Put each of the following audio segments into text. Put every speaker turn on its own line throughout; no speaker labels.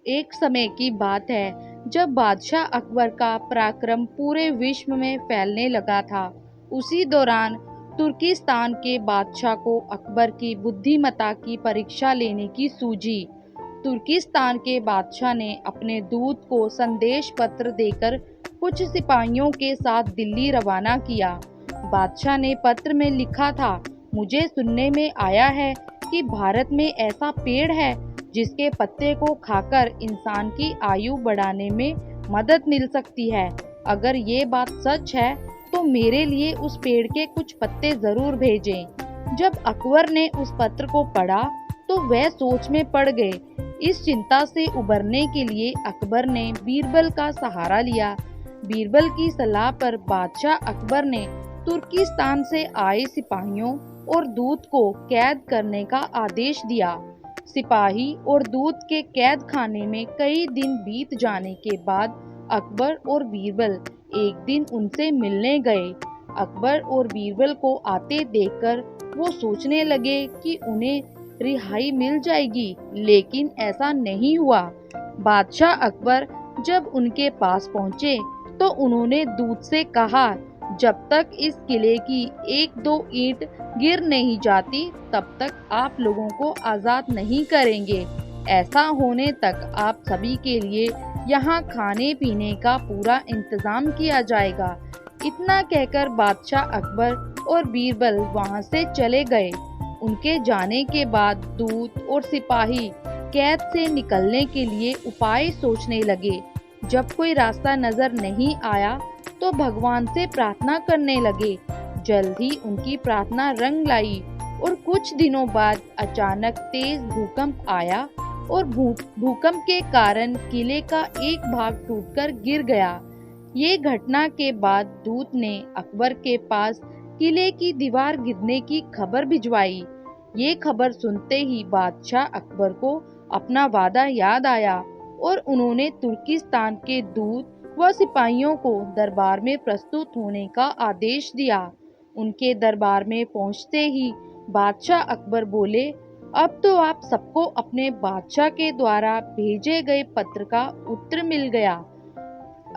एक समय की बात है जब बादशाह अकबर का पराक्रम पूरे विश्व में फैलने लगा था। उसी दौरान तुर्किस्तान के बादशाह को अकबर की बुद्धिमत्ता की परीक्षा लेने की सूझी। तुर्किस्तान के बादशाह ने अपने दूत को संदेश पत्र देकर कुछ सिपाहियों के साथ दिल्ली रवाना किया। बादशाह ने पत्र में लिखा था, मुझे सुनने में आया है कि भारत में ऐसा पेड़ है जिसके पत्ते को खाकर इंसान की आयु बढ़ाने में मदद मिल सकती है। अगर ये बात सच है तो मेरे लिए उस पेड़ के कुछ पत्ते जरूर भेजें। जब अकबर ने उस पत्र को पढ़ा तो वह सोच में पड़ गए। इस चिंता से उबरने के लिए अकबर ने बीरबल का सहारा लिया। बीरबल की सलाह पर बादशाह अकबर ने तुर्किस्तान से आए सिपाहियों और दूत को कैद करने का आदेश दिया। सिपाही और दूत के कैद खाने में कई दिन बीत जाने के बाद अकबर और बीरबल एक दिन उनसे मिलने गए। अकबर और बीरबल को आते देखकर वो सोचने लगे कि उन्हें रिहाई मिल जाएगी, लेकिन ऐसा नहीं हुआ। बादशाह अकबर जब उनके पास पहुंचे तो उन्होंने दूत से कहा, जब तक इस किले की एक दो ईंट गिर नहीं जाती तब तक आप लोगों को आज़ाद नहीं करेंगे। ऐसा होने तक आप सभी के लिए यहाँ खाने पीने का पूरा इंतजाम किया जाएगा। इतना कहकर बादशाह अकबर और बीरबल वहाँ से चले गए। उनके जाने के बाद दूत और सिपाही कैद से निकलने के लिए उपाय सोचने लगे। जब कोई रास्ता नजर नहीं आया तो भगवान से प्रार्थना करने लगे। जल्द ही उनकी प्रार्थना रंग लाई और कुछ दिनों बाद अचानक तेज भूकंप आया और भूकंप के कारण किले का एक भाग टूटकर गिर गया। ये घटना के बाद दूत ने अकबर के पास किले की दीवार गिरने की खबर भिजवाई। ये खबर सुनते ही बादशाह अकबर को अपना वादा याद आया और उन्होंने तुर्किस्तान के दूत व सिपाहियों को दरबार में प्रस्तुत होने का आदेश दिया। उनके दरबार में पहुंचते ही बादशाह अकबर बोले, अब तो आप सबको अपने बादशाह के द्वारा भेजे गए पत्र का उत्तर मिल गया।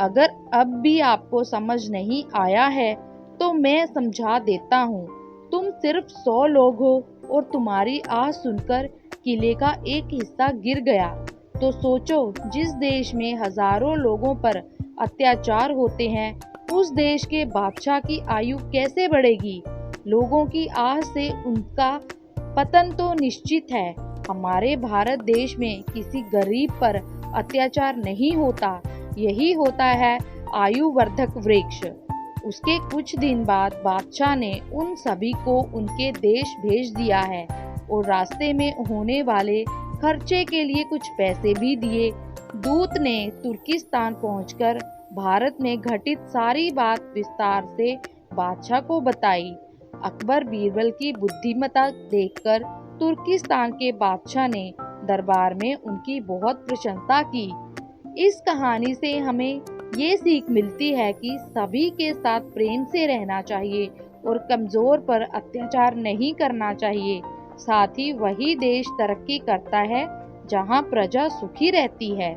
अगर अब भी आपको समझ नहीं आया है तो मैं समझा देता हूँ। तुम सिर्फ 100 लोग हो और तुम्हारी आह सुनकर किले का एक हिस्सा गिर गया। तो सोचो, जिस देश में हजारों लोगों पर अत्याचार होते हैं उस देश के बादशाह की आयु कैसे बढ़ेगी। लोगों की आह से उनका पतन तो निश्चित है। हमारे भारत देश में किसी गरीब पर अत्याचार नहीं होता, यही होता है आयुवर्धक वृक्ष। उसके कुछ दिन बाद बादशाह ने उन सभी को उनके देश भेज दिया है और रास्ते में होने वाले खर्चे के लिए कुछ पैसे भी दिए। दूत ने तुर्किस्तान पहुंचकर भारत में घटित सारी बात विस्तार से बादशाह को बताई। अकबर बीरबल की बुद्धिमत्ता देखकर तुर्किस्तान के बादशाह ने दरबार में उनकी बहुत प्रशंसा की। इस कहानी से हमें ये सीख मिलती है कि सभी के साथ प्रेम से रहना चाहिए और कमज़ोर पर अत्याचार नहीं करना चाहिए। साथ ही वही देश तरक्की करता है जहाँ प्रजा सुखी रहती है।